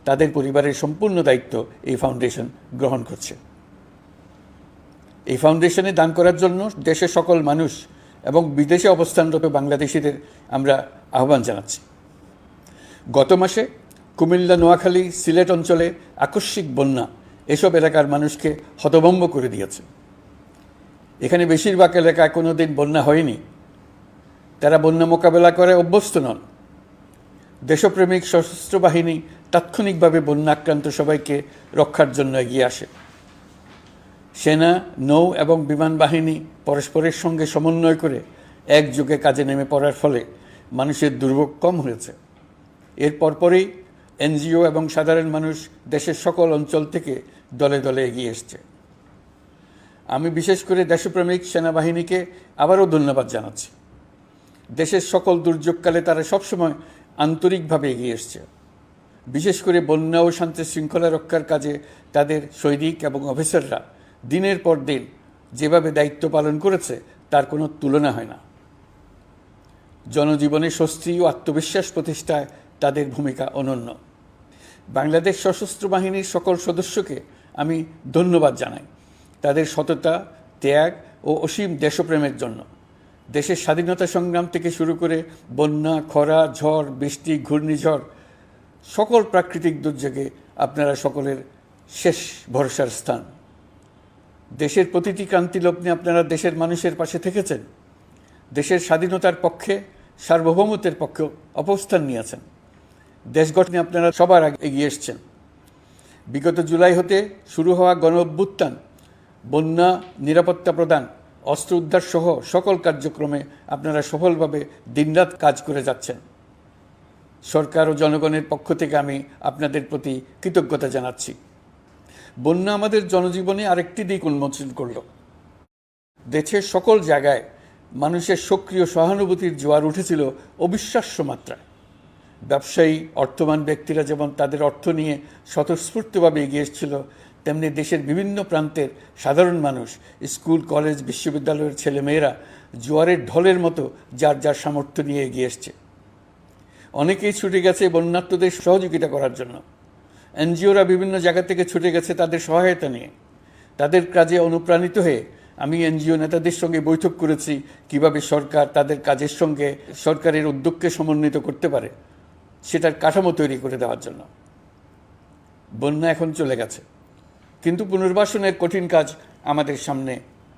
তাদের পরিবারের সম্পূর্ণ দায়িত্ব এই ফাউন্ডেশন গ্রহণ করছে। এই ফাউন্ডেশনে দান করার জন্য দেশের সকল মানুষ এবং বিদেশে অবস্থানরত বাংলাদেশিদের আমরা আহ্বান জানাচ্ছি। গত মাসে কুমিল্লা, নোয়াখালী, সিলেট অঞ্চলে আকস্মিক বন্যা এসব এলাকার মানুষকে হতভম্ব করে দিয়েছে। এখানে বেশিরভাগ এলাকায় কোনো দিন বন্যা হয়নি। তারা বন্যা মোকাবেলা করে অভ্যস্ত নন। দেশপ্রেমিক সশস্ত্র বাহিনী তাৎক্ষণিকভাবে বন্যা আক্রান্ত সবাইকে রক্ষার জন্য এগিয়ে আসে। সেনা, নৌ এবং বিমান বাহিনী পরস্পরের সঙ্গে সমন্বয় করে একযোগে কাজে নেমে পড়ার ফলে মানুষের দুর্ভোগ কম হয়েছে। এর পরপরই এনজিও এবং সাধারণ মানুষ দেশের সকল অঞ্চল থেকে দলে দলে এগিয়ে এসছে। আমি বিশেষ করে দেশপ্রেমিক সেনাবাহিনীকে আবারও ধন্যবাদ জানাচ্ছি। দেশের সকল দুর্যোগকালে তারা সবসময় আন্তরিকভাবে এগিয়ে এসছে। বিশেষ করে বন্যা ও শান্তি শৃঙ্খলা রক্ষার কাজে তাদের সৈনিক এবং অফিসাররা দিনের পর দিন যেভাবে দায়িত্ব পালন করেছে তার কোনো তুলনা হয় না। জনজীবনে স্বস্তি ও আত্মবিশ্বাস প্রতিষ্ঠায় তাদের ভূমিকা অনন্য। বাংলাদেশ সশস্ত্র বাহিনীর সকল সদস্যকে আমি ধন্যবাদ জানাই তাদের সততা, ত্যাগ ও অসীম দেশপ্রেমের জন্য। দেশের স্বাধীনতা সংগ্রাম থেকে শুরু করে বন্যা, খরা, ঝড়, বৃষ্টি, ঘূর্ণিঝড়, সকল প্রাকৃতিক দুর্যোগে আপনারা সকলের শেষ ভরসার স্থান। দেশের প্রতিটি ক্রান্তি লগ্নে আপনারা দেশের মানুষের পাশে থেকেছেন। দেশের স্বাধীনতার পক্ষে, সার্বভৌমত্বের পক্ষে অবস্থান নিয়েছেন। দেশ গঠনে আপনারা সবার আগে এগিয়ে এসছেন। বিগত জুলাই হতে শুরু হওয়া গণ অভ্যুত্থান, বন্যা, নিরাপত্তা প্রদান, অস্ত্র উদ্ধার সহ সকল কার্যক্রমে আপনারা সফলভাবে দিনরাত কাজ করে যাচ্ছেন। সরকার ও জনগণের পক্ষ থেকে আমি আপনাদের প্রতি কৃতজ্ঞতা জানাচ্ছি। বন্যা আমাদের জনজীবনে আরেকটি দিক উন্মোচন করল। দেশের সকল জায়গায় মানুষের সক্রিয় সহানুভূতির জোয়ার উঠেছিল অবিশ্বাস্য মাত্রায়। ব্যবসায়ী, অর্থবান ব্যক্তিরা যেমন তাদের অর্থ নিয়ে স্বতঃস্ফূর্তভাবে এগিয়ে এসেছিল, তেমনি দেশের বিভিন্ন প্রান্তের সাধারণ মানুষ, স্কুল, কলেজ, বিশ্ববিদ্যালয়ের ছেলেমেয়েরা জোয়ারের ঢলের মতো যার যার সামর্থ্য নিয়ে এগিয়ে এসছে। অনেকেই ছুটে গেছে বন্যার্তদের সহযোগিতা করার জন্য। এনজিওরা বিভিন্ন জায়গা থেকে ছুটে গেছে তাদের সহায়তা নিয়ে। তাদের কাজে অনুপ্রাণিত হয়ে আমি এনজিও নেতাদের সঙ্গে বৈঠক করেছি কিভাবে সরকার তাদের কাজের সঙ্গে সরকারের উদ্যোগকে সমন্বিত করতে পারে, সেটার কাঠামো তৈরি করে দেওয়ার জন্য। বন্যা এখন চলে গেছে, কিন্তু পুনর্বাসনের কঠিন কাজ আমাদের সামনে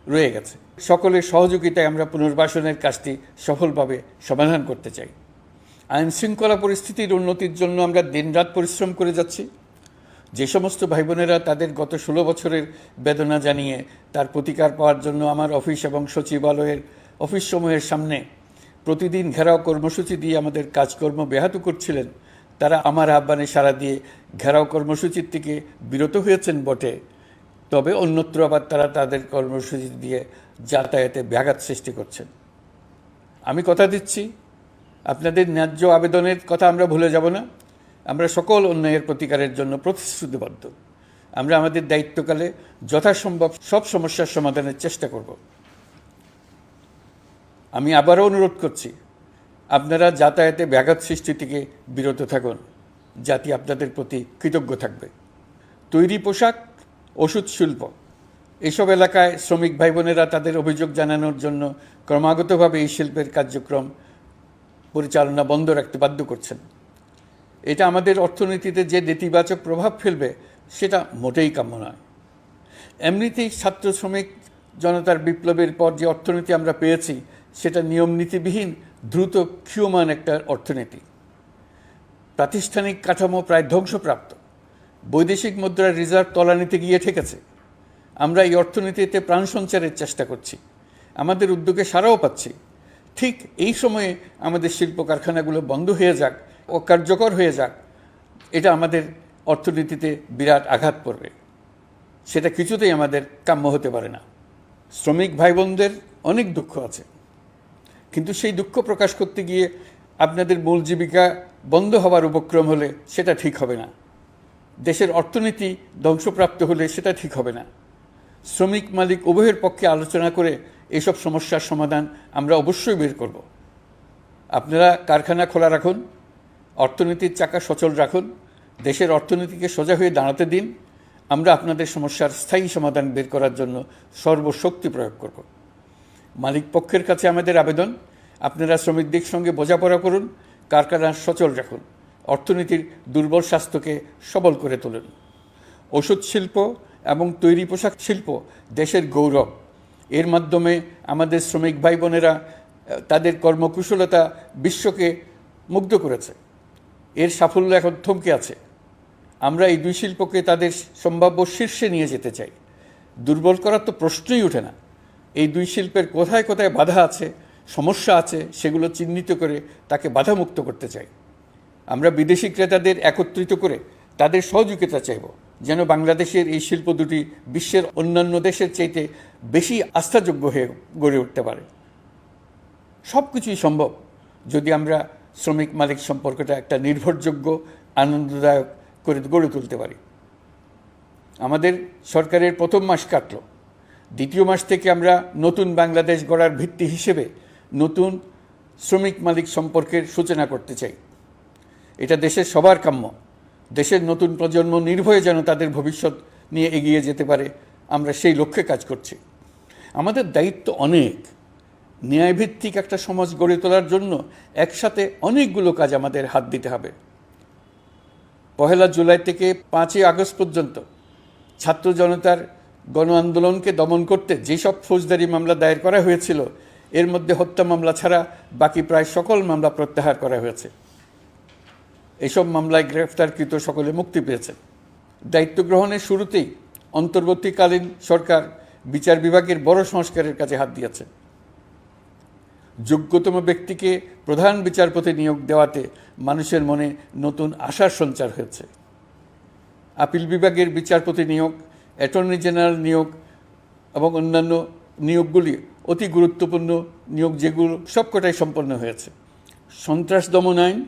রয়ে গেছে। সকলের সহযোগিতায় আমরা পুনর্বাসনের কাজটি সফলভাবে সমাধান করতে চাই। আইন শৃঙ্খলা পরিস্থিতির উন্নতির জন্য আমরা দিনরাত পরিশ্রম করে যাচ্ছি। যে সমস্ত ভাই বোনেরা তাদের গত 16 বছরের বেদনা জানিয়ে তার প্রতিকার পাওয়ার জন্য আমার অফিস এবং সচিবালয়ের অফিসসমূহের সামনে প্রতিদিন ঘেরাও কর্মসূচি দিয়ে আমাদের কাজকর্ম ব্যাহত করছিলেন, তারা আমার আহ্বানে সাড়া দিয়ে ঘেরাও কর্মসূচির থেকে বিরত হয়েছেন বটে, তবে অন্যত্র আবার তারা তাদের কর্মসূচি দিয়ে যাতায়াতে ব্যাঘাত সৃষ্টি করছেন। আমি কথা দিচ্ছি, আপনাদের ন্যায্য আবেদনের কথা আমরা ভুলে যাব না। আমরা সকল অন্যায়ের প্রতিকারের জন্য প্রতিশ্রুতিবদ্ধ। আমরা আমাদের দায়িত্বকালে যথাসম্ভব সব সমস্যার সমাধানের চেষ্টা করব। আমি আবারও অনুরোধ করছি, আপনারা যাতায়াতে ব্যাঘাত সৃষ্টি থেকে বিরত থাকুন। জাতি আপনাদের প্রতি কৃতজ্ঞ থাকবে। তৈরি পোশাক, ওষুধ শিল্প, এসব এলাকায় শ্রমিক ভাই বোনেরা তাদের অভিযোগ জানানোর জন্য ক্রমাগতভাবে এই শিল্পের কার্যক্রম পরিচালনা বন্ধ রাখতে বাধ্য করছেন। এটা আমাদের অর্থনীতিতে যে নেতিবাচক প্রভাব ফেলবে সেটা মোটেই কাম্য নয়। এমনিতেই ছাত্র শ্রমিক জনতার বিপ্লবের পর যে অর্থনীতি আমরা পেয়েছি সেটা নিয়মনীতিবিহীন, দ্রুত ক্ষীয়মান একটা অর্থনীতি। প্রাতিষ্ঠানিক কাঠামো প্রায় ধ্বংসপ্রাপ্ত। বৈদেশিক মুদ্রার রিজার্ভ তলানিতে গিয়ে ঠেকেছে। আমরা এই অর্থনীতিতে প্রাণ সঞ্চারের চেষ্টা করছি, আমাদের উদ্যোগে সাড়াও পাচ্ছি। ঠিক এই সময়ে আমাদের শিল্প কারখানাগুলো বন্ধ হয়ে যাক, অকার্যকর হয়ে যাক, এটা আমাদের অর্থনীতিতে বিরাট আঘাত পড়বে। সেটা কিছুতেই আমাদের কাম্য হতে পারে না। শ্রমিক ভাই বোনদের অনেক দুঃখ আছে, কিন্তু সেই দুঃখ প্রকাশ করতে গিয়ে আপনাদের মূল জীবিকা বন্ধ হওয়ার উপক্রম হলে সেটা ঠিক হবে না। দেশের অর্থনীতি ধ্বংসপ্রাপ্ত হলে সেটা ঠিক হবে না। শ্রমিক মালিক উভয়ের পক্ষে আলোচনা করে এইসব সমস্যার সমাধান আমরা অবশ্যই বের করব। আপনারা কারখানা খোলা রাখুন, অর্থনীতির চাকা সচল রাখুন, দেশের অর্থনীতিকে সোজা হয়ে দাঁড়াতে দিন। আমরা আপনাদের সমস্যার স্থায়ী সমাধান বের করার জন্য সর্বশক্তি প্রয়োগ করব। মালিক পক্ষের কাছে আমাদের আবেদন, আপনারা শ্রমিকদের সঙ্গে বোঝাপড়া করুন, কারখানা সচল রাখুন, অর্থনীতির দুর্বল স্বাস্থ্যকে সবল করে তুলুন। ওষুধ শিল্প এবং তৈরি পোশাক শিল্প দেশের গৌরব। এর মাধ্যমে আমাদের শ্রমিক ভাই বোনেরা তাদের কর্মকুশলতা বিশ্বকে মুগ্ধ করেছে। এর সাফল্য এখন থমকে আছে। আমরা এই দুই শিল্পকে তাদের সম্ভাব্য শীর্ষে নিয়ে যেতে চাই। দুর্বল করার তো প্রশ্নই ওঠে না। এই দুই শিল্পের কোথায় কোথায় বাধা আছে, সমস্যা আছে, সেগুলো চিহ্নিত করে তাকে বাধামুক্ত করতে চাই। আমরা বিদেশি ক্রেতাদের একত্রিত করে তাদের সহযোগিতা চাইব, যেন বাংলাদেশের এই শিল্প দুটি বিশ্বের অন্যান্য দেশের চাইতে বেশি আস্থাযোগ্য হয়ে গড়ে উঠতে পারে। সব কিছুই সম্ভব যদি আমরা শ্রমিক মালিক সম্পর্কটা একটা নির্ভরযোগ্য, আনন্দদায়ক করে গড়ে তুলতে পারি। আমাদের সরকারের প্রথম মাস কাটল। দ্বিতীয় মাস থেকে আমরা নতুন বাংলাদেশ গড়ার ভিত্তি হিসেবে নতুন শ্রমিক মালিক সম্পর্কের সূচনা করতে চাই। এটা দেশের সবার কাম্য। দেশের নতুন প্রজন্ম নির্ভয়ে যেন তাদের ভবিষ্যৎ নিয়ে এগিয়ে যেতে পারে, আমরা সেই লক্ষ্যে কাজ করছি। আমাদের দায়িত্ব অনেক। ন্যায়ভিত্তিক একটা সমাজ গড়ে তোলার জন্য একসাথে অনেকগুলো কাজ আমাদের হাত দিতে হবে। 1 জুলাই থেকে 5 আগস্ট পর্যন্ত ছাত্র জনতার গণ আন্দোলনকে দমন করতে যেসব ফৌজদারি মামলা দায়ের করা হয়েছিল, এর মধ্যে হত্যা মামলা ছাড়া বাকি প্রায় সকল মামলা প্রত্যাহার করা হয়েছে। এসব মামলায় গ্রেফতারকৃত সকলে মুক্তি পেয়েছে। দায়িত্ব গ্রহণের শুরুতেই অন্তর্বর্তীকালীন সরকার বিচার বিভাগের বড় সংস্কারের কাজে হাত দিয়েছে। যোগ্যতম ব্যক্তিকে প্রধান বিচারপতি নিয়োগ দেওয়াতে মানুষের মনে নতুন আশার সঞ্চার হয়েছে। আপিল বিভাগের বিচারপতি নিয়োগ, অ্যাটর্নি জেনারেল নিয়োগ এবং অন্যান্য নিয়োগগুলি অতি গুরুত্বপূর্ণ নিয়োগ, যেগুলো সবকটাই সম্পন্ন হয়েছে। সন্ত্রাস দমন আইন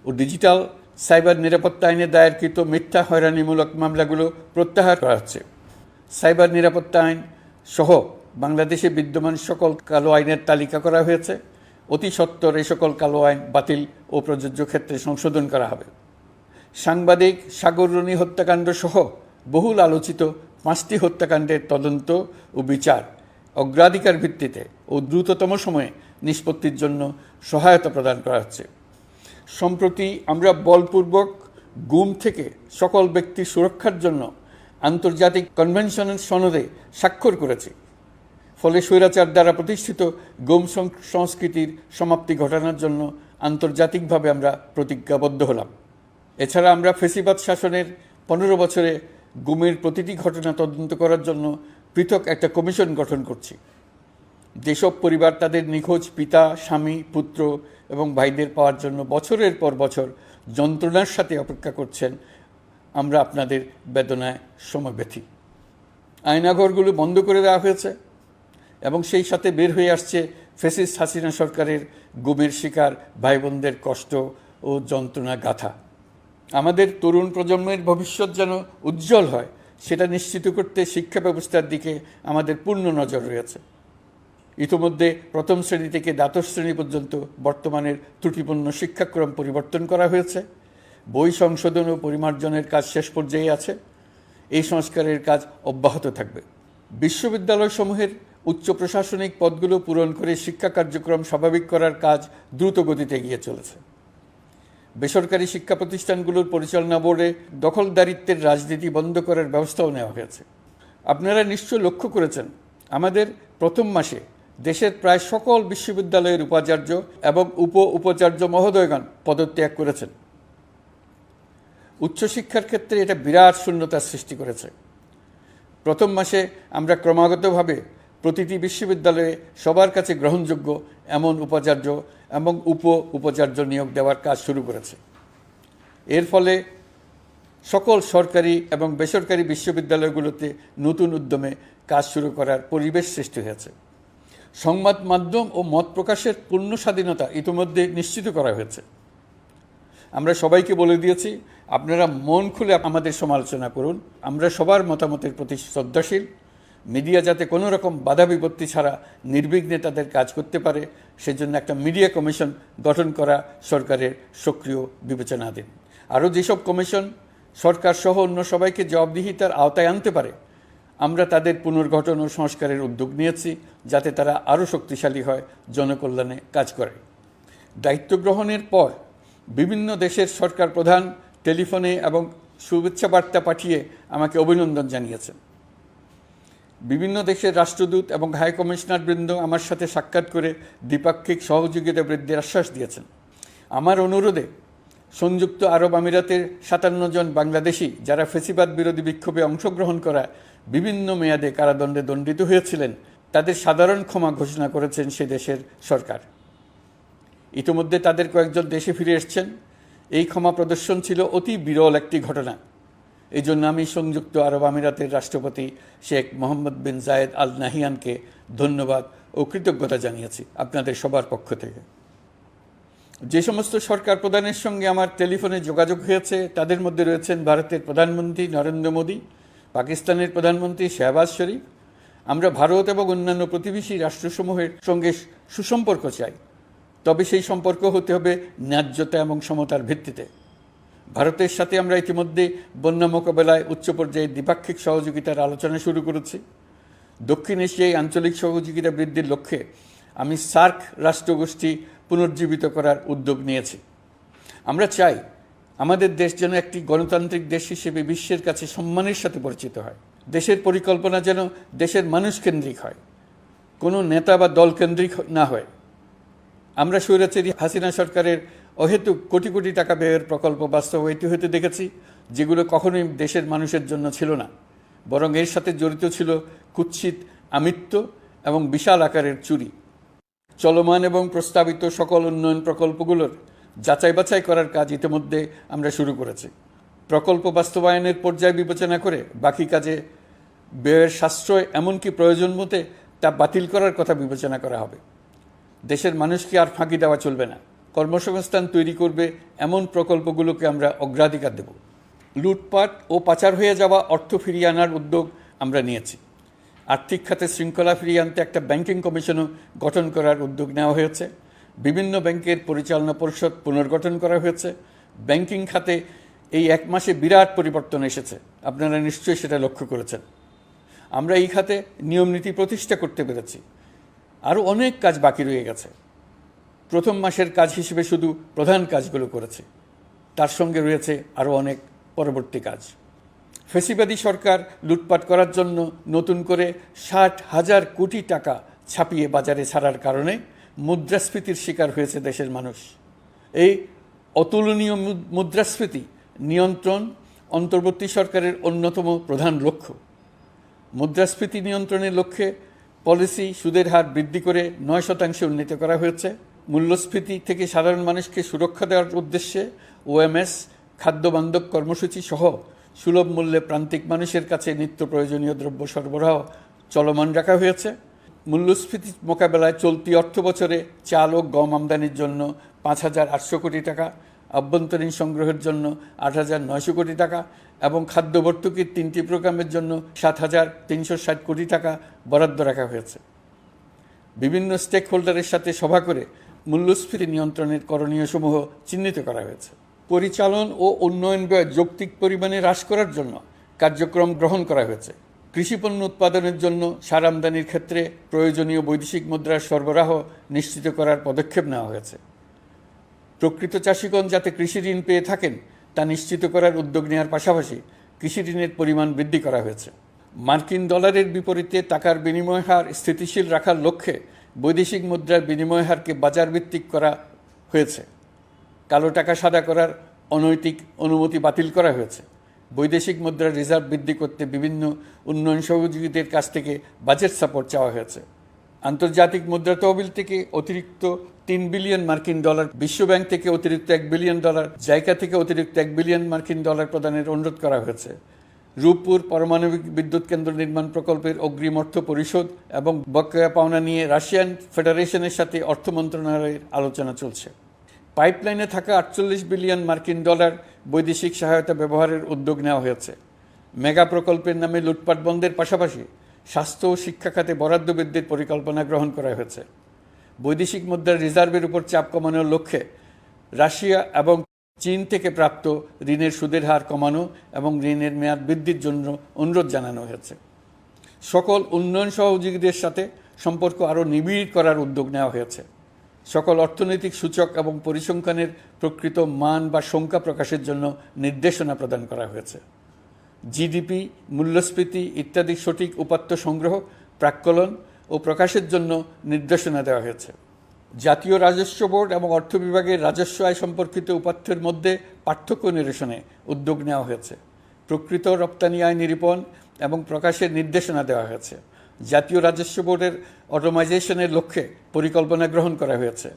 ও ডিজিটাল সাইবার নিরাপত্তা আইনে দায়েরকৃত মিথ্যা হয়রানিমূলক মামলাগুলো প্রত্যাহার করা হচ্ছে। সাইবার নিরাপত্তা আইন সহ বাংলাদেশে বিদ্যমান সকল কালো আইনের তালিকা করা হয়েছে। অতি সত্বর এই সকল কালো আইন বাতিল ও প্রযোজ্য ক্ষেত্রে সংশোধন করা হবে। সাংবাদিক সাগর রনি হত্যাকাণ্ড সহ বহুল আলোচিত 5টি হত্যাকাণ্ডের তদন্ত ও বিচার অগ্রাধিকার ভিত্তিতে ও দ্রুততম সময়ে নিষ্পত্তির জন্য সহায়তা প্রদান করা হচ্ছে। সম্প্রতি আমরা বলপূর্বক গুম থেকে সকল ব্যক্তির সুরক্ষার জন্য আন্তর্জাতিক কনভেনশনের সনদে স্বাক্ষর করেছি। ফলে স্বৈরাচার দ্বারা প্রতিষ্ঠিত গুম সংস্কৃতির সমাপ্তি ঘটানোর জন্য আন্তর্জাতিকভাবে আমরা প্রতিজ্ঞাবদ্ধ হলাম। এছাড়া আমরা ফেসিবাদ শাসনের 15 বছরে গুমের প্রতিটি ঘটনা তদন্ত করার জন্য পৃথক একটা কমিশন গঠন করছি। যেসব পরিবার তাদের নিখোঁজ পিতা, স্বামী, পুত্র এবং ভাইদের পাওয়ার জন্য বছরের পর বছর যন্ত্রণার সাথে অপেক্ষা করছেন, আমরা আপনাদের বেদনায় সমব্যথী। আয়নাঘরগুলো বন্ধ করে দেওয়া হয়েছে এবং সেই সাথে বের হয়ে আসছে ফ্যাসিস্ট হাসিনা সরকারের গুমের শিকার ভাই বোনদের কষ্ট ও যন্ত্রণা গাথা। আমাদের তরুণ প্রজন্মের ভবিষ্যৎ যেন উজ্জ্বল হয়, সেটা নিশ্চিত করতে শিক্ষা ব্যবস্থার দিকে আমাদের পূর্ণ নজর রয়েছে। ইতিমধ্যে প্রথম শ্রেণী থেকে দ্বাদশ শ্রেণী পর্যন্ত বর্তমানের ত্রুটিপূর্ণ শিক্ষাক্রম পরিবর্তন করা হয়েছে। বই সংশোধন ও পরিমার্জনের কাজ শেষ পর্যায়ে আছে। এই সংস্কারের কাজ অব্যাহত থাকবে। বিশ্ববিদ্যালয়সমূহের উচ্চ প্রশাসনিক পদগুলো পূরণ করে শিক্ষা কার্যক্রম স্বাভাবিক করার কাজ দ্রুত গতিতে এগিয়ে চলেছে। বেসরকারি শিক্ষা প্রতিষ্ঠানগুলোর পরিচালনা বোর্ডে দখলদারিত্বের রাজনীতি বন্ধ করার ব্যবস্থাও নেওয়া হয়েছে। আপনারা নিশ্চয় লক্ষ্য করেছেন, আমাদের প্রথম মাসে দেশের প্রায় সকল বিশ্ববিদ্যালয়ের উপাচার্য এবং উপাচার্য মহোদয়গণ পদত্যাগ করেছেন। উচ্চশিক্ষার ক্ষেত্রে এটা বিরাট শূন্যতার সৃষ্টি করেছে। প্রথম মাসে আমরা ক্রমাগতভাবে প্রতিটি বিশ্ববিদ্যালয়ে সবার কাছে গ্রহণযোগ্য এমন উপাচার্য এবং উপাচার্য নিয়োগ দেওয়ার কাজ শুরু করেছে। এর ফলে সকল সরকারি এবং বেসরকারি বিশ্ববিদ্যালয়গুলোতে নতুন উদ্যমে কাজ শুরু করার পরিবেশ সৃষ্টি হয়েছে। সংবাদ মাধ্যম ও মত প্রকাশের পূর্ণ স্বাধীনতা ইতিমধ্যে নিশ্চিত করা হয়েছে। আমরা সবাইকে বলে দিয়েছি, আপনারা মন খুলে আমাদের সমালোচনা করুন। আমরা সবার মতামতের প্রতি শ্রদ্ধাশীল। মিডিয়া যাতে কোনো রকম বাধা বিপত্তি ছাড়া নির্বিঘ্নে তাদের কাজ করতে পারে, সেজন্য একটা মিডিয়া কমিশন গঠন করা সরকারের সক্রিয় বিবেচনাধীন। আরও যেসব কমিশন সরকার সহ অন্য সবাইকে জবাবদিহিতার আওতায় আনতে পারে, আমরা তাদের পুনর্গঠন ও সংস্কারের উদ্যোগ নিয়েছি, যাতে তারা আরও শক্তিশালী হয়, জনকল্যাণে কাজ করে। দায়িত্ব গ্রহণের পর বিভিন্ন দেশের সরকার প্রধান টেলিফোনে এবং শুভেচ্ছা বার্তা পাঠিয়ে আমাকে অভিনন্দন জানিয়েছেন। বিভিন্ন দেশের রাষ্ট্রদূত এবং হাই কমিশনারবৃন্দ আমার সাথে সাক্ষাৎ করে দ্বিপাক্ষিক সহযোগিতা বৃদ্ধির আশ্বাস দিয়েছেন। আমার অনুরোধে সংযুক্ত আরব আমিরাতের 57 জন বাংলাদেশি, যারা ফ্যাসিবাদ বিরোধী বিক্ষোভে অংশগ্রহণ করা বিভিন্ন মেয়াদে কারাদণ্ডে দণ্ডিত হয়েছিলেন, তাদের সাধারণ ক্ষমা ঘোষণা করেছেন সে দেশের সরকার। ইতিমধ্যে তাদের কয়েকজন দেশে ফিরে এসেছেন। এই ক্ষমা প্রদর্শন ছিল অতি বিরল একটি ঘটনা। এই জন্য আমি সংযুক্ত আরব আমিরাতের রাষ্ট্রপতি শেখ মোহাম্মদ বিন জায়েদ আল নাহিয়ানকে ধন্যবাদ ও কৃতজ্ঞতা জানিয়েছি আপনাদের সবার পক্ষ থেকে। যে সমস্ত সরকার প্রধানের সঙ্গে আমার টেলিফোনে যোগাযোগ হয়েছে, তাদের মধ্যে রয়েছেন ভারতের প্রধানমন্ত্রী নরেন্দ্র মোদী, পাকিস্তানের প্রধানমন্ত্রী শাহবাজ শরীফ। আমরা ভারত এবং অন্যান্য প্রতিবেশী রাষ্ট্রসমূহের সঙ্গে সুসম্পর্ক চাই, তবে সেই সম্পর্ক হতে হবে ন্যায্যতা এবং সমতার ভিত্তিতে। ভারতের সাথে আমরা ইতিমধ্যে বন্যা মোকাবেলায় উচ্চ পর্যায়ে দ্বিপাক্ষিক সহযোগিতার আলোচনা শুরু করেছি। দক্ষিণ এশিয়ায় আঞ্চলিক সহযোগিতা বৃদ্ধির লক্ষ্যে আমি সার্ক রাষ্ট্রগোষ্ঠী পুনর্জীবিত করার উদ্যোগ নিয়েছি। আমরা চাই আমাদের দেশ যেন একটি গণতান্ত্রিক দেশ হিসেবে বিশ্বের কাছে সম্মানের সাথে পরিচিত হয়। দেশের পরিকল্পনা যেন দেশের মানুষ কেন্দ্রিক হয়, কোনো নেতা বা দল কেন্দ্রিক না হয়। আমরা স্বৈরাচারী হাসিনা সরকারের অহেতুক কোটি কোটি টাকা ব্যয়ের প্রকল্প বাস্তবায়িত হতে দেখেছি, যেগুলো কখনোই দেশের মানুষের জন্য ছিল না, বরং এর সাথে জড়িত ছিল কুৎসিত আমিত্ব এবং বিশাল আকারের চুরি। চলমান এবং প্রস্তাবিত সকল উন্নয়ন প্রকল্পগুলোর যাচাই বাছাই করার কাজ ইতিমধ্যে আমরা শুরু করেছি। প্রকল্প বাস্তবায়নের পর্যায় বিবেচনা করে বাকি কাজে ব্যয়ের সাশ্রয়, এমনকি প্রয়োজন মতে তা বাতিল করার কথা বিবেচনা করা হবে। দেশের মানুষকে আর ফাঁকি দেওয়া চলবে না। কর্মসংস্থান তৈরি করবে এমন প্রকল্পগুলোকে আমরা অগ্রাধিকার দেব। লুটপাট ও পাচার হয়ে যাওয়া অর্থ ফিরিয়ে আনার উদ্যোগ আমরা নিয়েছি। আর্থিক খাতে শৃঙ্খলা ফিরিয়ে আনতে একটা ব্যাংকিং কমিশনও গঠন করার উদ্যোগ নেওয়া হয়েছে। বিভিন্ন ব্যাংকের পরিচালনা পরিষদ পুনর্গঠন করা হয়েছে। ব্যাংকিং খাতে এই এক মাসে বিরাট পরিবর্তন এসেছে, আপনারা নিশ্চয়ই সেটা লক্ষ্য করেছেন। আমরা এই খাতে নিয়মনীতি প্রতিষ্ঠা করতে পেরেছি। আরও অনেক কাজ বাকি রয়ে গেছে। প্রথম মাসের কাজ হিসেবে শুধু প্রধান কাজগুলো করেছে, তার সঙ্গে রয়েছে আরও অনেক পরবর্তী কাজ। ফ্যাসিবাদী সরকার লুটপাট করার জন্য নতুন করে 60,000 কোটি টাকা ছাপিয়ে বাজারে ছাড়ার কারণে মুদ্রাস্ফীতির শিকার হয়েছে দেশের মানুষ। এই অতুলনীয় মুদ্রাস্ফীতি নিয়ন্ত্রণ অন্তর্বর্তী সরকারের অন্যতম প্রধান লক্ষ্য। মুদ্রাস্ফীতি নিয়ন্ত্রণের লক্ষ্যে পলিসি সুদের হার বৃদ্ধি করে 9% উন্নীত করা হয়েছে। মূল্যস্ফীতি থেকে সাধারণ মানুষকে সুরক্ষা দেওয়ার উদ্দেশ্যে ওএমএস, খাদ্যবান্ধব কর্মসূচি সহ সুলভ মূল্যে প্রান্তিক মানুষের কাছে নিত্য প্রয়োজনীয় দ্রব্য সরবরাহ চলমান রাখা হয়েছে। মূল্যস্ফীতি মোকাবেলায় চলতি অর্থ বছরে চাল ও গম আমদানির জন্য 5,800 কোটি টাকা, আভ্যন্তরীণ সংগ্রহের জন্য 8,900 কোটি টাকা এবং খাদ্য ভর্তুকির 3টি প্রোগ্রামের জন্য 7,360 কোটি টাকা বরাদ্দ রাখা হয়েছে। বিভিন্ন স্টেক হোল্ডারের সাথে সভা করে মূল্যস্ফীতি নিয়ন্ত্রণের করণীয়সমূহ চিহ্নিত করা হয়েছে। পরিচালন ও উন্নয়ন ব্যয় যৌক্তিক পরিমাণে হ্রাস করার জন্য কার্যক্রম গ্রহণ করা হয়েছে। কৃষিপণ্য উৎপাদনের জন্য সার আমদানির ক্ষেত্রে প্রয়োজনীয় বৈদেশিক মুদ্রার সরবরাহ নিশ্চিত করার পদক্ষেপ নেওয়া হয়েছে। প্রকৃত চাষিগণ যাতে কৃষি ঋণ পেয়ে থাকেন তা নিশ্চিত করার উদ্যোগ নেওয়ার পাশাপাশি কৃষি ঋণের পরিমাণ বৃদ্ধি করা হয়েছে। মার্কিন ডলারের বিপরীতে টাকার বিনিময় হার স্থিতিশীল রাখার লক্ষ্যে বৈদেশিক মুদ্রার বিনিময় হারকে বাজারভিত্তিক করা হয়েছে। কালো টাকা সাদা করার অনৈতিক অনুমতি বাতিল করা হয়েছে। বৈদেশিক মুদ্রার রিজার্ভ বৃদ্ধি করতে বিভিন্ন উন্নয়ন সহযোগীদের কাছ থেকে বাজেট সাপোর্ট চাওয়া হয়েছে। আন্তর্জাতিক মুদ্রা তহবিল থেকে অতিরিক্ত 3 বিলিয়ন মার্কিন ডলার, বিশ্বব্যাংক থেকে অতিরিক্ত 1 বিলিয়ন ডলার, জাইকা থেকে অতিরিক্ত 1 বিলিয়ন মার্কিন ডলার প্রদানের অনুরোধ করা হয়েছে। রূপপুর পারমাণবিক বিদ্যুৎ কেন্দ্র নির্মাণ প্রকল্পের অগ্রিম অর্থ পরিশোধ এবং বকেয়া পাওনা নিয়ে রাশিয়ান ফেডারেশনের সাথে অর্থ মন্ত্রণালয়ের আলোচনা চলছে। পাইপলাইনে থাকা 48 বিলিয়ন মার্কিন ডলার বৈদেশিক সহায়তা ব্যবহারের উদ্যোগ নেওয়া হয়েছে। মেগা প্রকল্পের নামে লুটপাট বন্ধের পাশাপাশি স্বাস্থ্য ও শিক্ষা খাতে বরাদ্দ বৃদ্ধির পরিকল্পনা গ্রহণ করা হয়েছে। বৈদেশিক মুদ্রার রিজার্ভের উপর চাপ কমানোর লক্ষ্যে রাশিয়া এবং চীন থেকে প্রাপ্ত ঋণের সুদের হার কমানো এবং ঋণের মেয়াদ বৃদ্ধির জন্য অনুরোধ জানানো হয়েছে। সকল উন্নয়ন সহযোগীদের সাথে সম্পর্ক আরও নিবিড় করার উদ্যোগ নেওয়া হয়েছে। সকল অর্থনৈতিক সূচক এবং পরিসংখ্যানের প্রকৃত মান বা সংখ্যা প্রকাশের জন্য নির্দেশনা প্রদান করা হয়েছে। জিডিপি, মূল্যস্ফীতি ইত্যাদি সঠিক উপাত্ত সংগ্রহ, প্রাক্কলন ও প্রকাশের জন্য নির্দেশনা দেওয়া হয়েছে। জাতীয় রাজস্ব বোর্ড এবং অর্থ বিভাগের রাজস্ব আয় সম্পর্কিত উপাত্তের মধ্যে পার্থক্য নিরসনে উদ্যোগ নেওয়া হয়েছে। প্রকৃত রপ্তানি আয় নিরূপণ এবং প্রকাশের নির্দেশনা দেওয়া হয়েছে। জাতীয় রাজস্ব বোর্ডের অটোমাইজেশনের লক্ষ্যে পরিকল্পনা গ্রহণ করা হয়েছে।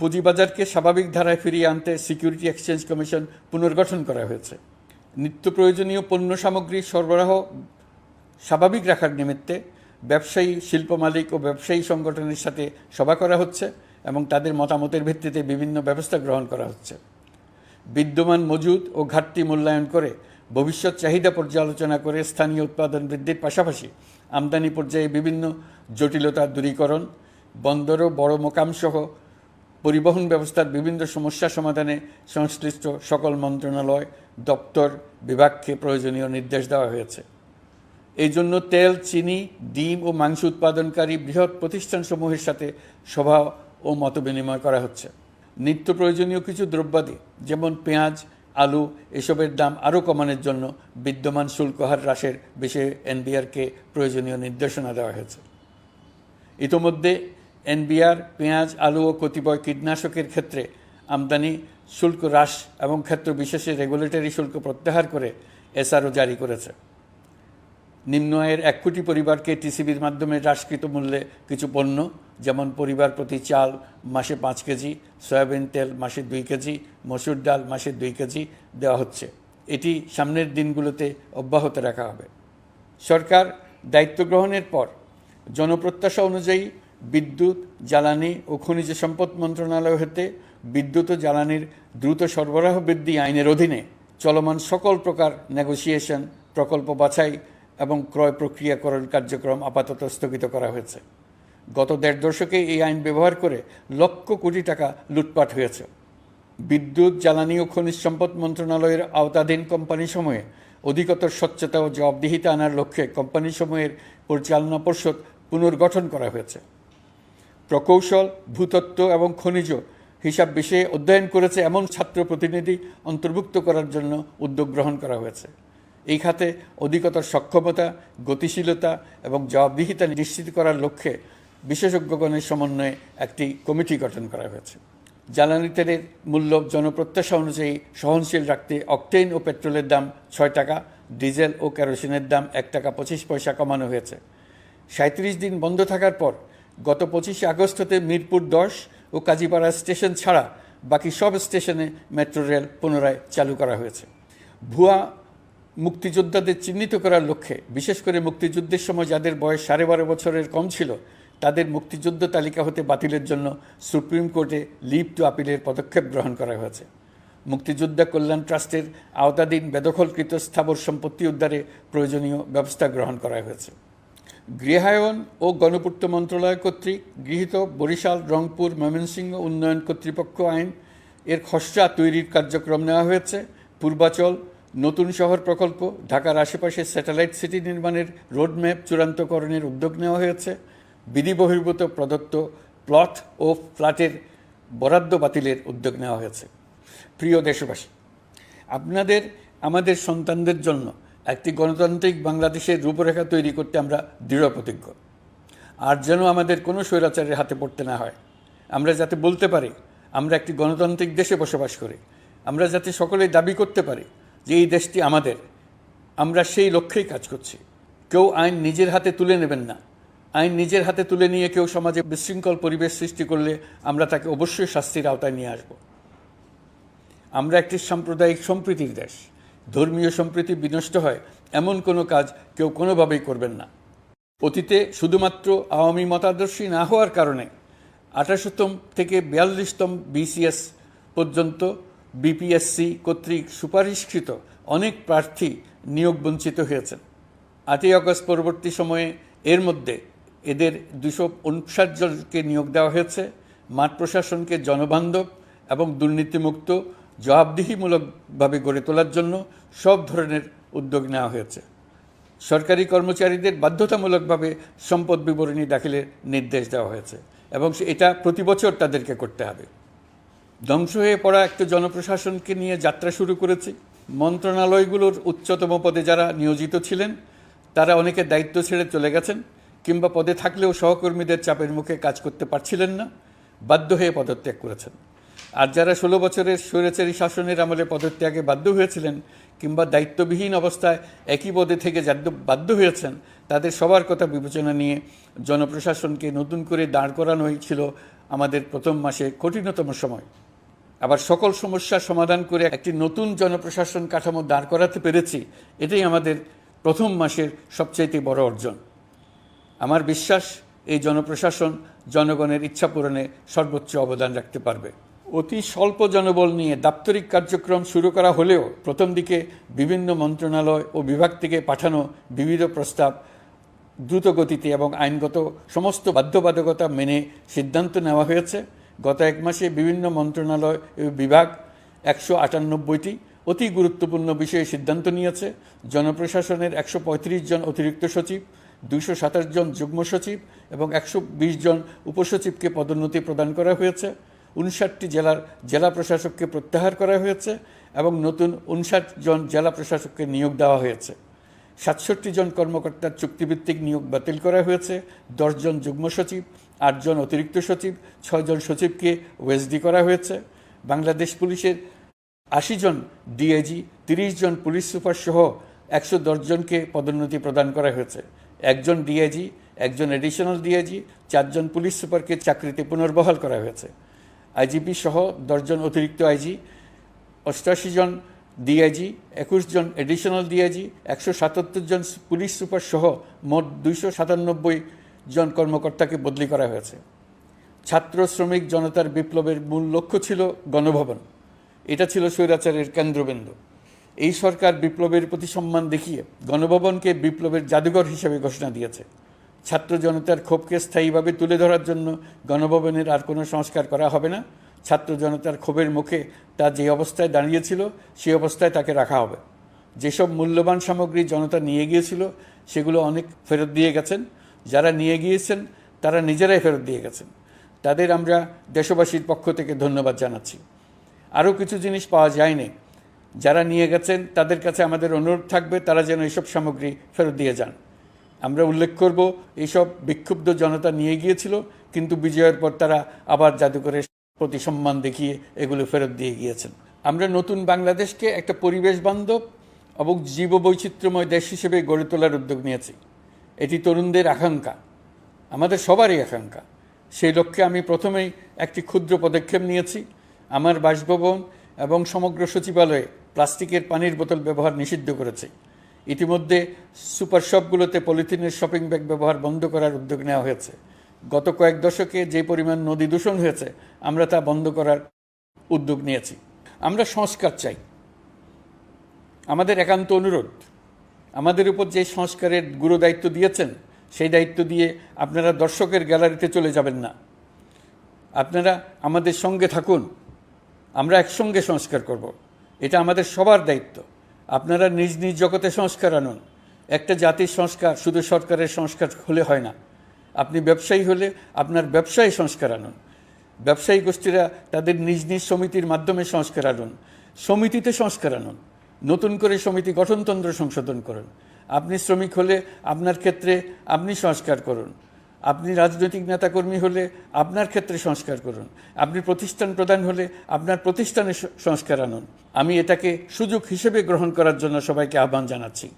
পুঁজিবাজারকে স্বাভাবিক ধারায় ফিরিয়ে আনতে সিকিউরিটি এক্সচেঞ্জ কমিশন পুনর্গঠন করা হয়েছে। নিত্য প্রয়োজনীয় পণ্য সামগ্রী সরবরাহ স্বাভাবিক রাখার নিমিত্তে ব্যবসায়ী, শিল্প মালিক ও ব্যবসায়ী সংগঠনের সাথে সভা করা হচ্ছে এবং তাদের মতামতের ভিত্তিতে বিভিন্ন ব্যবস্থা গ্রহণ করা হচ্ছে। বিদ্যমান মজুদ ও ঘাটতি মূল্যায়ন করে ভবিষ্যৎ চাহিদা পর্যালোচনা করে স্থানীয় উৎপাদন বৃদ্ধির পাশাপাশি আমদানি পর্যায়ে বিভিন্ন জটিলতা দূরীকরণ, বন্দর ও বড় মোকামসহ পরিবহন ব্যবস্থার বিভিন্ন সমস্যা সমাধানে সংশ্লিষ্ট সকল মন্ত্রণালয়, দপ্তর, বিভাগকে প্রয়োজনীয় নির্দেশ দেওয়া হয়েছে। এই জন্য তেল, চিনি, ডিম ও মাংস উৎপাদনকারী বৃহৎ প্রতিষ্ঠানসমূহের সাথে সভা ও মতবিনিময় করা হচ্ছে। নিত্য প্রয়োজনীয় কিছু দ্রব্যাদি যেমন পেঁয়াজ, আলু এসবের দাম আরও কমানোর জন্য বিদ্যমান শুল্ক হার হ্রাসের বিষয়ে এনবিআরকে প্রয়োজনীয় নির্দেশনা দেওয়া হয়েছে। ইতোমধ্যে এনবিআর পেঁয়াজ, আলু ও কতিপয় কীটনাশকের ক্ষেত্রে আমদানি শুল্ক হ্রাস এবং ক্ষেত্র বিশেষে রেগুলেটরি শুল্ক প্রত্যাহার করে এসআরও জারি করেছে। নিম্ন আয়ের 1 কোটি পরিবারকে টিসিবির মাধ্যমে হ্রাসকৃত মূল্যে কিছু পণ্য যেমন পরিবার প্রতি চাল মাসে 5 কেজি, সয়াবিন তেল মাসে 2 কেজি, মসুর ডাল মাসে 2 কেজি দেওয়া হচ্ছে। এটি সামনের দিনগুলোতে অব্যাহত রাখা হবে। সরকার দায়িত্ব গ্রহণের পর জনপ্রত্যাশা অনুযায়ী বিদ্যুৎ, জ্বালানি ও খনিজ সম্পদ মন্ত্রণালয় হতে বিদ্যুৎ ও জ্বালানির দ্রুত সরবরাহ বৃদ্ধি আইনের অধীনে চলমান সকল প্রকার নেগোসিয়েশন, প্রকল্প বাছাই এবং ক্রয় প্রক্রিয়াকরণ কার্যক্রম আপাতত স্থগিত করা হয়েছে। গত 1.5 দশকে এই আইন ব্যবহার করে লক্ষ কোটি টাকা লুটপাট হয়েছে। বিদ্যুৎ, জ্বালানি ও খনিজ সম্পদ মন্ত্রণালয়ের আওতাধীন কোম্পানিসমূহে অধিকতর স্বচ্ছতা ও জবাবদিহিতা আনার লক্ষ্যে কোম্পানিসমূহের পরিচালনা পর্ষদ পুনর্গঠন করা হয়েছে। প্রকৌশল, ভূতত্ত্ব এবং খনিজ হিসাব বিষয়ে অধ্যয়ন করেছে এমন ছাত্র প্রতিনিধি অন্তর্ভুক্ত করার জন্য উদ্যোগ গ্রহণ করা হয়েছে। এই খাতে অধিকতর সক্ষমতা, গতিশীলতা এবং জবাবদিহিতা নিশ্চিত করার লক্ষ্যে বিশেষজ্ঞগণের সমন্বয়ে একটি কমিটি গঠন করা হয়েছে। জ্বালানি তেলের মূল্য জনপ্রত্যাশা অনুযায়ী সহনশীল রাখতে অকটেন ও পেট্রোলের দাম 6 টাকা, ডিজেল ও কেরোসিনের দাম 1 টাকা 25 পয়সা কমানো হয়েছে। 37 দিন বন্ধ থাকার পর গত 25 আগস্ট হতে মিরপুর 10 ও কাজীপাড়া স্টেশন ছাড়া বাকি সব স্টেশনে মেট্রো রেল পুনরায় চালু করা হয়েছে। ভুয়া মুক্তিযোদ্ধাদের চিহ্নিত করার লক্ষ্যে বিশেষ করে মুক্তিযুদ্ধের সময় যাদের বয়স 12.5 বছরের কম ছিল তাদের মুক্তিযুদ্ধ তালিকা হতে বাতিলের জন্য সুপ্রিম কোর্টে লিভ টু আপিলের পদক্ষেপ গ্রহণ করা হয়েছে। মুক্তিযোদ্ধা কল্যাণ ট্রাস্টের আওতাধীন বেদখলকৃত স্থাবর সম্পত্তি উদ্ধারে প্রয়োজনীয় ব্যবস্থা গ্রহণ করা হয়েছে। গৃহায়ন ও গণপূর্ত মন্ত্রণালয় কর্তৃক গৃহীত বরিশাল, রংপুর, ময়মনসিংহ উন্নয়ন কর্তৃপক্ষ আইন এর খসড়া তৈরির কার্যক্রম নেওয়া হয়েছে। পূর্বাচল নতুন শহর প্রকল্প, ঢাকার আশেপাশে স্যাটেলাইট সিটি নির্মাণের রোডম্যাপ চূড়ান্তকরণের উদ্যোগ নেওয়া হয়েছে। বিধি বহির্ভূত প্রদত্ত প্লট ও ফ্ল্যাটের বরাদ্দ বাতিলের উদ্যোগ নেওয়া হয়েছে। প্রিয় দেশবাসী, আপনাদের আমাদের সন্তানদের জন্য একটি গণতান্ত্রিক বাংলাদেশের রূপরেখা তৈরি করতে আমরা দৃঢ় প্রতিজ্ঞ। আর যেন আমাদের কোনো স্বৈরাচারের হাতে পড়তে না হয়। আমরা যাতে বলতে পারি আমরা একটি গণতান্ত্রিক দেশে বসবাস করি, আমরা যাতে সকলেই দাবি করতে পারি যে এই দেশটি আমাদের, আমরা সেই লক্ষ্যেই কাজ করছি। কেউ আইন নিজের হাতে তুলে নেবেন না। আইন নিজের হাতে তুলে নিয়ে কেউ সমাজে বিশৃঙ্খল পরিবেশ সৃষ্টি করলে আমরা তাকে অবশ্যই শাস্তির আওতায় নিয়ে আসব। আমরা একটি সাম্প্রদায়িক সম্প্রীতির দেশ। ধর্মীয় সম্প্রীতি বিনষ্ট হয় এমন কোনো কাজ কেউ কোনোভাবেই করবেন না। অতীতে শুধুমাত্র আওয়ামী মতাদর্শী না হওয়ার কারণে 28তম থেকে 42তম বিসিএস পর্যন্ত বিপিএসসি কর্তৃক সুপারিশকৃত অনেক প্রার্থী নিয়োগ বঞ্চিত হয়েছেন। 8ই আগস্ট পরবর্তী সময়ে এর মধ্যে এদের 259 জনকে নিয়োগ দেওয়া হয়েছে। মাঠ প্রশাসনকে জনবান্ধব এবং দুর্নীতিমুক্ত জবাবদিহিমূলকভাবে গড়ে তোলার জন্য সব ধরনের উদ্যোগ নেওয়া হয়েছে। সরকারি কর্মচারীদের বাধ্যতামূলকভাবে সম্পদ বিবরণী দাখিলের নির্দেশ দেওয়া হয়েছে এবং এটা প্রতি বছর তাদেরকে করতে হবে। ধ্বংস হয়ে পড়া একটা জনপ্রশাসনকে নিয়ে যাত্রা শুরু করেছি। মন্ত্রণালয়গুলোর উচ্চতম পদে যারা নিয়োজিত ছিলেন তারা অনেকে দায়িত্ব ছেড়ে চলে গেছেন, কিংবা পদে থাকলেও সহকর্মীদের চাপের মুখে কাজ করতে পারছিলেন না, বাধ্য হয়ে পদত্যাগ করেছেন। আর যারা 16 বছরের স্বৈরাচারী শাসনের আমলে পদত্যাগে বাধ্য হয়েছিলেন কিংবা দায়িত্ববিহীন অবস্থায় একই পদে থেকে বাধ্য হয়েছেন, তাদের সবার কথা বিবেচনা নিয়ে জনপ্রশাসনকে নতুন করে দাঁড় করানোই ছিল আমাদের প্রথম মাসে কঠিনতম সময়। আবার সকল সমস্যার সমাধান করে একটি নতুন জনপ্রশাসন কাঠামো দাঁড় করাতে পেরেছি, এটাই আমাদের প্রথম মাসের সবচাইতে বড় অর্জন। আমার বিশ্বাস এই জনপ্রশাসন জনগণের ইচ্ছা পূরণে সর্বোচ্চ অবদান রাখতে পারবে। অতি স্বল্প জনবল নিয়ে দাপ্তরিক কার্যক্রম শুরু করা হলেও প্রথম দিকে বিভিন্ন মন্ত্রণালয় ও বিভাগ থেকে পাঠানো বিবিধ প্রস্তাব দ্রুত গতিতে এবং আইনগত সমস্ত বাধ্যবাধকতা মেনে সিদ্ধান্ত নেওয়া হয়েছে। গত এক মাসে বিভিন্ন মন্ত্রণালয় ও বিভাগ 198টি অতি গুরুত্বপূর্ণ বিষয়ে সিদ্ধান্ত নিয়েছে। জনপ্রশাসনের 135 জন অতিরিক্ত সচিব, 227 জন যুগ্ম সচিব এবং 120 জন উপসচিবকে পদোন্নতি প্রদান করা হয়েছে। 59টি জেলা প্রশাসককে প্রত্যাহার করা হয়েছে এবং নতুন 59 জন জেলা প্রশাসককে নিয়োগ দেওয়া হয়েছে। 67 জন কর্মকর্তার চুক্তিভিত্তিক নিয়োগ বাতিল করা হয়েছে। 10 জন যুগ্ম সচিব, 8 জন অতিরিক্ত সচিব, 6 জন সচিবকে ওএসডি করা হয়েছে। বাংলাদেশ পুলিশের 80 জন ডিআইজি, 30 জন পুলিশ সুপার সহ 110 জনকে পদোন্নতি প্রদান করা হয়েছে। 1 জন ডিআইজি, 1 জন এডিশনাল ডিআইজি, 4 জন পুলিশ সুপারকে চাকরিতে পুনর্বহাল করা হয়েছে। আইজিপি সহ 10 জন অতিরিক্ত আইজি, 88 জন ডিআইজি, 21 জন এডিশনাল ডিআইজি, 177 জন পুলিশ সুপার সহ মোট 297 জন কর্মকর্তাকে বদলি করা হয়েছে। ছাত্র শ্রমিক জনতার বিপ্লবের মূল লক্ষ্য ছিল গণভবন। এটা ছিল স্বৈরাচারের কেন্দ্রবিন্দু। এই সরকার বিপ্লবের প্রতি সম্মান দেখিয়ে গণভবনকে বিপ্লবের জাদুঘর হিসেবে ঘোষণা দিয়েছে। ছাত্র জনতার ক্ষোভকে স্থায়ীভাবে তুলে ধরার জন্য গণভবনের আর কোনো সংস্কার করা হবে না। ছাত্র জনতার ক্ষোভের মুখে তা যে অবস্থায় দাঁড়িয়েছিল সেই অবস্থায় তাকে রাখা হবে। যেসব মূল্যবান সামগ্রী জনতা নিয়ে গিয়েছিল সেগুলো অনেক ফেরত দিয়ে গেছেন। যারা নিয়ে গিয়েছেন তারা নিজেরাই ফেরত দিয়ে গেছেন। তাদের আমরা দেশবাসীর পক্ষ থেকে ধন্যবাদ জানাচ্ছি। আরও কিছু জিনিস পাওয়া যায়নি, যারা নিয়ে গেছেন তাদের কাছে আমাদের অনুরোধ থাকবে তারা যেন এইসব সামগ্রী ফেরত দিয়ে যান। আমরা উল্লেখ করব এইসব বিক্ষুব্ধ জনতা নিয়ে গিয়েছিল, কিন্তু বিজয়ের পর তারা আবার জাদুঘরের প্রতি সম্মান দেখিয়ে এগুলো ফেরত দিয়ে গিয়েছেন। আমরা নতুন বাংলাদেশকে একটা পরিবেশ বান্ধব এবং জীববৈচিত্র্যময় দেশ হিসেবে গড়ে তোলার উদ্যোগ নিয়েছি। এটি তরুণদের আকাঙ্ক্ষা, আমাদের সবারই আকাঙ্ক্ষা। সেই লক্ষ্যে আমি প্রথমেই একটি ক্ষুদ্র পদক্ষেপ নিয়েছি। আমার বাসভবন এবং সমগ্র সচিবালয়ে প্লাস্টিকের পানির বোতল ব্যবহার নিষিদ্ধ করেছে। ইতিমধ্যে সুপার শপগুলোতে পলিথিনের শপিং ব্যাগ ব্যবহার বন্ধ করার উদ্যোগ নেওয়া হয়েছে। গত কয়েক দশকে যে পরিমাণ নদী দূষণ হয়েছে আমরা তা বন্ধ করার উদ্যোগ নিয়েছি। আমরা সংস্কার চাই, আমাদের একান্ত অনুরোধ। আমাদের উপর যে সংস্কারের গুরু দায়িত্ব দিয়েছেন সেই দায়িত্ব দিয়ে আপনারা দর্শকের গ্যালারিতে চলে যাবেন না। আপনারা আমাদের সঙ্গে থাকুন, আমরা একসঙ্গে সংস্কার করব। এটা আমাদের সবার দায়িত্ব। আপনারা নিজ নিজ জগতে সংস্কার আনুন। একটা জাতির সংস্কার শুধু সরকারের সংস্কার হলে হয় না। আপনি ব্যবসায়ী হলে আপনার ব্যবসায়ী সংস্কার আনুন। ব্যবসায়ী গোষ্ঠীরা তাদের নিজ নিজ সমিতির মাধ্যমে সংস্কার আনুন। সমিতিতে সংস্কার আনুন। নতুন করে সমিতি গঠনতন্ত্র সংশোধন করুন। আপনি শ্রমিক হলে আপনার ক্ষেত্রে আপনি সংস্কার করুন। আপনি রাজনৈতিক নেতাকর্মী হলে আপনার ক্ষেত্রে সংস্কার করুন। আপনি প্রতিষ্ঠান প্রধান হলে আপনার প্রতিষ্ঠানে সংস্কার আনুন। আমি এটাকে সুযোগ হিসেবে গ্রহণ করার জন্য সবাইকে আহ্বান জানাচ্ছি।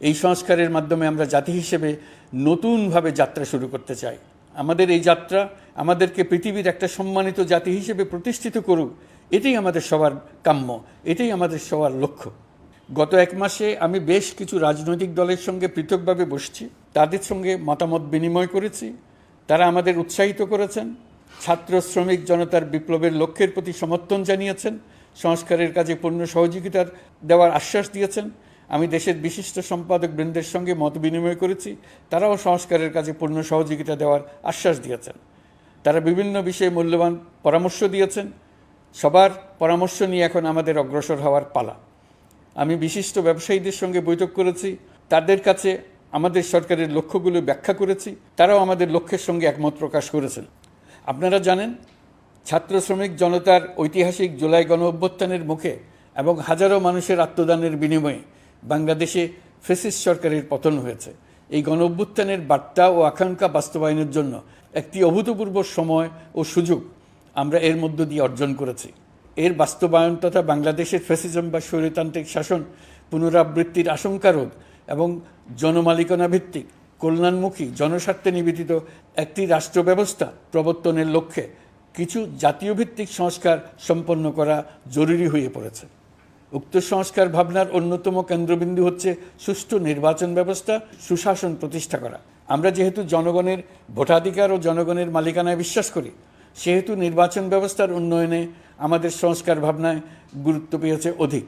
এই সংস্কারের মাধ্যমে আমরা জাতি হিসেবে নতুনভাবে যাত্রা শুরু করতে চাই। আমাদের এই যাত্রা আমাদেরকে পৃথিবীর একটা সম্মানিত জাতি হিসেবে প্রতিষ্ঠিত করুক, এটাই আমাদের সবার কাম্য, এটাই আমাদের সবার লক্ষ্য। গত এক মাসে আমি বেশ কিছু রাজনৈতিক দলের সঙ্গে পৃথকভাবে বসছি, তাদের সঙ্গে মতামত বিনিময় করেছি। তারা আমাদের উৎসাহিত করেছেন, ছাত্র শ্রমিক জনতার বিপ্লবের লক্ষ্যের প্রতি সমর্থন জানিয়েছেন, সংস্কারের কাজে পূর্ণ সহযোগিতার দেওয়ার আশ্বাস দিয়েছেন। আমি দেশের বিশিষ্ট সম্পাদক বৃন্দের সঙ্গে মত বিনিময় করেছি, তারাও সংস্কারের কাজে পূর্ণ সহযোগিতা দেওয়ার আশ্বাস দিয়েছেন। তারা বিভিন্ন বিষয়ে মূল্যবান পরামর্শ দিয়েছেন। সবার পরামর্শ নিয়ে এখন আমাদের অগ্রসর হওয়ার পালা। আমি বিশিষ্ট ব্যবসায়ীদের সঙ্গে বৈঠক করেছি, তাদের কাছে আমাদের সরকারের লক্ষ্যগুলো ব্যাখ্যা করেছি, তারাও আমাদের লক্ষ্যের সঙ্গে একমত প্রকাশ করেছেন। আপনারা জানেন, ছাত্র শ্রমিক জনতার ঐতিহাসিক জুলাই গণ অভ্যুত্থানের মুখে এবং হাজারো মানুষের আত্মদানের বিনিময়ে বাংলাদেশে ফ্যাসিস্ট সরকারের পতন হয়েছে। এই গণ অভ্যুত্থানের বার্তা ও আকাঙ্ক্ষা বাস্তবায়নের জন্য একটি অভূতপূর্ব সময় ও সুযোগ আমরা এর মধ্য দিয়ে অর্জন করেছি। এর বাস্তবায়ন তথা বাংলাদেশের ফ্যাসিজম বা স্বৈরতান্ত্রিক শাসন পুনরাবৃত্তির আশঙ্কা রোধ এবং জনমালিকানা ভিত্তিক কল্যাণমুখী জনস্বার্থে নিবেদিত একটি রাষ্ট্র ব্যবস্থা প্রবর্তনের লক্ষ্যে কিছু জাতীয় ভিত্তিক সংস্কার সম্পন্ন করা জরুরি হয়ে পড়েছে। উক্ত সংস্কার ভাবনার অন্যতম কেন্দ্রবিন্দু হচ্ছে সুষ্ঠু নির্বাচন ব্যবস্থা, সুশাসন প্রতিষ্ঠা করা। আমরা যেহেতু জনগণের ভোটাধিকার ও জনগণের মালিকানায় বিশ্বাস করি, সেহেতু নির্বাচন ব্যবস্থার উন্নয়নে আমাদের সংস্কার ভাবনায় গুরুত্ব পেয়েছে অধিক।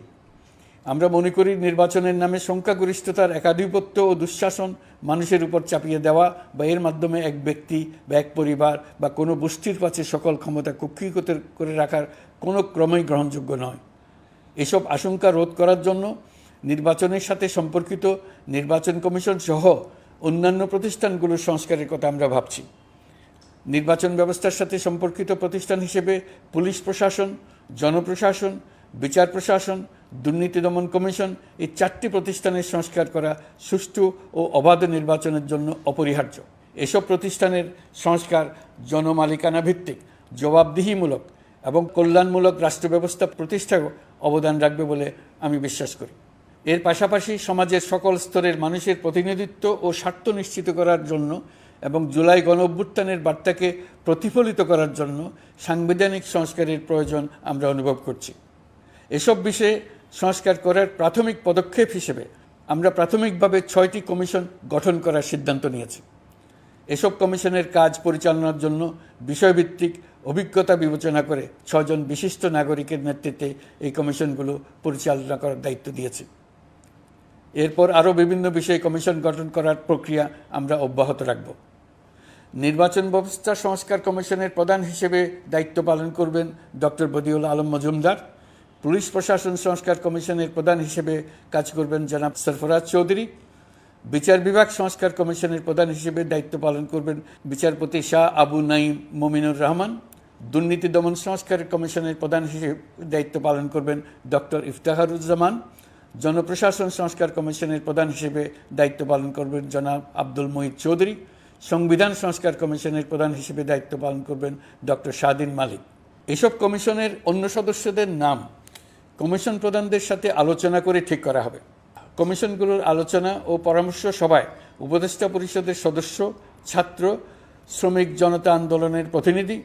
আমরা মনে করি নির্বাচনের নামে সংখ্যাগরিষ্ঠতার একাধিপত্য ও দুঃশাসন মানুষের উপর চাপিয়ে দেওয়া বা এর মাধ্যমে এক ব্যক্তি বা এক পরিবার বা কোনো গোষ্ঠীর কাছে সকল ক্ষমতা কুক্ষিগত করে রাখার কোনো ক্রমেই গ্রহণযোগ্য নয়। এসব আশঙ্কা রোধ করার জন্য নির্বাচনের সাথে সম্পর্কিত নির্বাচন কমিশন সহ অন্যান্য প্রতিষ্ঠানগুলোর সংস্কারের কথা আমরা ভাবছি। নির্বাচন ব্যবস্থার সাথে সম্পর্কিত প্রতিষ্ঠান হিসেবে পুলিশ প্রশাসন, জনপ্রশাসন, বিচার প্রশাসন, দুর্নীতি দমন কমিশন এই 4টি প্রতিষ্ঠানের সংস্কার করা সুষ্ঠু ও অবাধ নির্বাচনের জন্য অপরিহার্য। এসব প্রতিষ্ঠানের সংস্কার জনমালিকানা ভিত্তিক, জবাবদিহিমূলক এবং কল্যাণমূলক রাষ্ট্র ব্যবস্থা প্রতিষ্ঠায় অবদান রাখবে বলে আমি বিশ্বাস করি। এর পাশাপাশি সমাজের সকল স্তরের মানুষের প্রতিনিধিত্ব ও স্বার্থ নিশ্চিত করার জন্য এবং জুলাই গণ অভ্যুত্থানের বার্তাকে প্রতিফলিত করার জন্য সাংবিধানিক সংস্কারের প্রয়োজন আমরা অনুভব করছি। এসব বিষয়ে সংস্কার করার প্রাথমিক পদক্ষেপ হিসেবে আমরা প্রাথমিকভাবে 6টি কমিশন গঠন করার সিদ্ধান্ত নিয়েছি। এসব কমিশনের কাজ পরিচালনার জন্য বিষয়ভিত্তিক অভিজ্ঞতা বিবেচনা করে 6 জন বিশিষ্ট নাগরিকের নেতৃত্বে এই কমিশনগুলো পরিচালনা করার দায়িত্ব দিয়েছি। এরপর আরও বিভিন্ন বিষয়ে কমিশন গঠন করার প্রক্রিয়া আমরা অব্যাহত রাখব। নির্বাচন ব্যবস্থা সংস্কার কমিশনের প্রধান হিসেবে দায়িত্ব পালন করবেন ডক্টর বদিউল আলম মজুমদার। পুলিশ প্রশাসন সংস্কার কমিশনের প্রধান হিসেবে কাজ করবেন জনাব সরফরাজ চৌধুরী। বিচার বিভাগ সংস্কার কমিশনের প্রধান হিসেবে দায়িত্ব পালন করবেন বিচারপতি শাহ আবু নাঈম মমিনুর রহমান। দুর্নীতি দমন সংস্কার কমিশনের প্রধান হিসেবে দায়িত্ব পালন করবেন ডক্টর ইফতেখারুজ্জামান। জনপ্রশাসন সংস্কার কমিশনের প্রধান হিসেবে দায়িত্ব পালন করবেন জনাব আব্দুল মুহিত চৌধুরী। সংবিধান সংস্কার কমিশনের প্রধান হিসেবে দায়িত্ব পালন করবেন ডক্টর শাহদিন মালিক। এসব কমিশনের অন্য সদস্যদের নাম কমিশন প্রধানদের সাথে আলোচনা করে ঠিক করা হবে। কমিশনগুলোর আলোচনা ও পরামর্শ সভায় উপদেষ্টা পরিষদের সদস্য, ছাত্র, শ্রমিক জনতা আন্দোলনের প্রতিনিধি,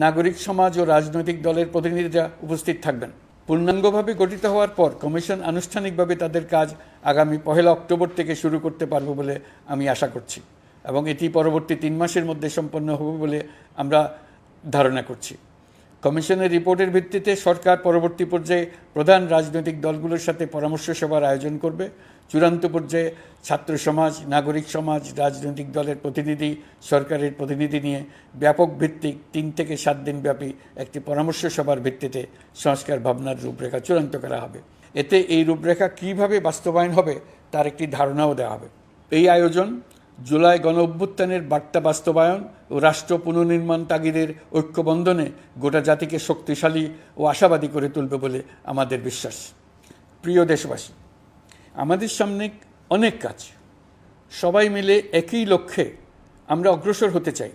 নাগরিক সমাজ ও রাজনৈতিক দলের প্রতিনিধিরা উপস্থিত থাকবেন। পূর্ণাঙ্গভাবে গঠিত হওয়ার পর কমিশন আনুষ্ঠানিকভাবে তাদের কাজ আগামী 1 অক্টোবর থেকে শুরু করতে পারবে বলে আমি আশা করছি এবং এটি পরবর্তী 3 মাসের মধ্যে সম্পন্ন হবে বলে আমরা ধারণা করছি। কমিশনের রিপোর্টের ভিত্তিতে সরকার পরবর্তী পর্যায়ে প্রধান রাজনৈতিক দলগুলোর সাথে পরামর্শ সভার আয়োজন করবে। চূড়ান্ত পর্যায়ে ছাত্র সমাজ, নাগরিক সমাজ, রাজনৈতিক দলের প্রতিনিধি, সরকারের প্রতিনিধি নিয়ে ব্যাপক ভিত্তিক 3 থেকে 7 দিন ব্যাপী একটি পরামর্শ সভার ভিত্তিতে সংস্কার ভাবনার রূপরেখা চূড়ান্ত করা হবে। এতে এই রূপরেখা কীভাবে বাস্তবায়ন হবে তার একটি ধারণাও দেওয়া হবে। এই আয়োজন জুলাই গণ অভ্যুত্থানের বার্তা বাস্তবায়ন ও রাষ্ট্র পুনর্নির্মাণ তাগিদের ঐক্যবন্ধনে গোটা জাতিকে শক্তিশালী ও আশাবাদী করে তুলবে বলে আমাদের বিশ্বাস। প্রিয় দেশবাসী, আমাদের সামনে অনেক কাজ, সবাই মিলে একই লক্ষ্যে আমরা অগ্রসর হতে চাই।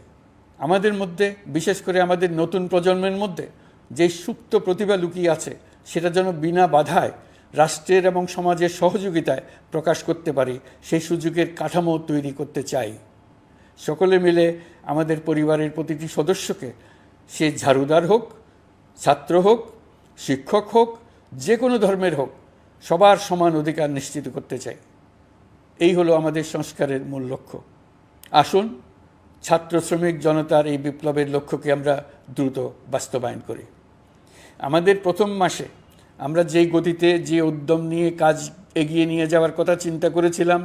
আমাদের মধ্যে, বিশেষ করে আমাদের নতুন প্রজন্মের মধ্যে যে সুপ্ত প্রতিভা লুকিয়ে আছে, সেটা যেন বিনা বাধায় রাষ্ট্রের এবং সমাজের সহযোগিতায় প্রকাশ করতে পারি, সেই সুযোগের কাঠামো তৈরি করতে চাই। সকলে মিলে আমাদের পরিবারের প্রতিটি সদস্যকে, সে ঝাড়ুদার হোক, ছাত্র হোক, শিক্ষক হোক, যে কোনো ধর্মের হোক, সবার সমান অধিকার নিশ্চিত করতে চাই। এই হলো আমাদের সংস্কারের মূল লক্ষ্য। আসুন ছাত্র শ্রমিক জনতার এই বিপ্লবের লক্ষ্যকে আমরা দ্রুত বাস্তবায়ন করি। আমাদের প্রথম মাসে আমরা যেই গতিতে, যে উদ্যম নিয়ে কাজ এগিয়ে নিয়ে যাওয়ার কথা চিন্তা করেছিলাম,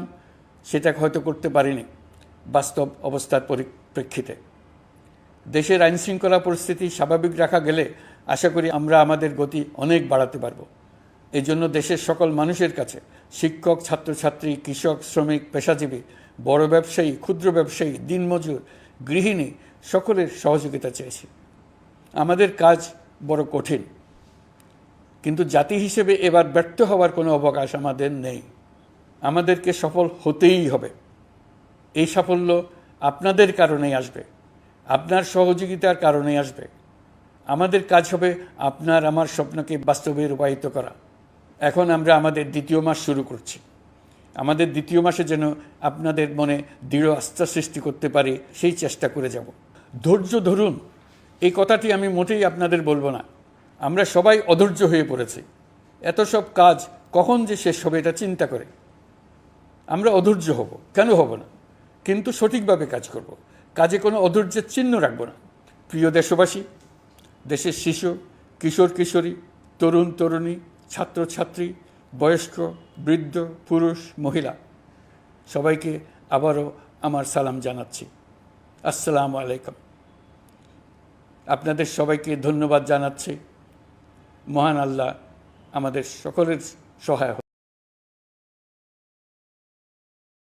সেটা হয়তো করতে পারিনি বাস্তব অবস্থার পরিপ্রেক্ষিতে। দেশের আইনশৃঙ্খলা পরিস্থিতি স্বাভাবিক রাখা গেলে আশা করি আমরা আমাদের গতি অনেক বাড়াতে পারব। এই জন্য দেশের সকল মানুষের কাছে শিক্ষক, ছাত্রছাত্রী, কৃষক, শ্রমিক, পেশাজীবী, বড় ব্যবসায়ী, ক্ষুদ্র ব্যবসায়ী, দিনমজুর, গৃহিণী সকলের সহযোগিতা চেয়েছি। আমাদের কাজ বড় কঠিন, কিন্তু জাতি হিসেবে এবার ব্যর্থ হওয়ার কোনো অবকাশ আমাদের নেই। আমাদেরকে সফল হতেই হবে। এই সাফল্য আপনাদের কারণেই আসবে, আপনার সহযোগিতার কারণেই আসবে। আমাদের কাজ হবে আপনার আমার স্বপ্নকে বাস্তবে রূপায়িত করা। এখন আমরা আমাদের দ্বিতীয় মাস শুরু করছি। আমাদের দ্বিতীয় মাসে যেন আপনাদের মনে দৃঢ় আস্থা সৃষ্টি করতে পারি, সেই চেষ্টা করে যাব। ধৈর্য ধরুন, এই কথাটি আমি মোটেই আপনাদের বলবো না। আমরা সবাই অধৈর্য হয়ে পড়েছি। এত সব কাজ কখন যে শেষ হবে এটা চিন্তা করে আমরা অধৈর্য হব, কেন হব না? কিন্তু সঠিকভাবে কাজ করব, কাজে কোনো অধৈর্যের চিহ্ন রাখব না। প্রিয় দেশবাসী, দেশের শিশু, কিশোর কিশোরী, তরুণ তরুণী, ছাত্রছাত্রী, বয়স্ক, বৃদ্ধ, পুরুষ, মহিলা সবাইকে আবারও আমার সালাম জানাচ্ছি। আসসালামু আলাইকুম। আপনাদের সবাইকে ধন্যবাদ জানাচ্ছি। মহান আল্লাহ আমাদের সকলের সহায়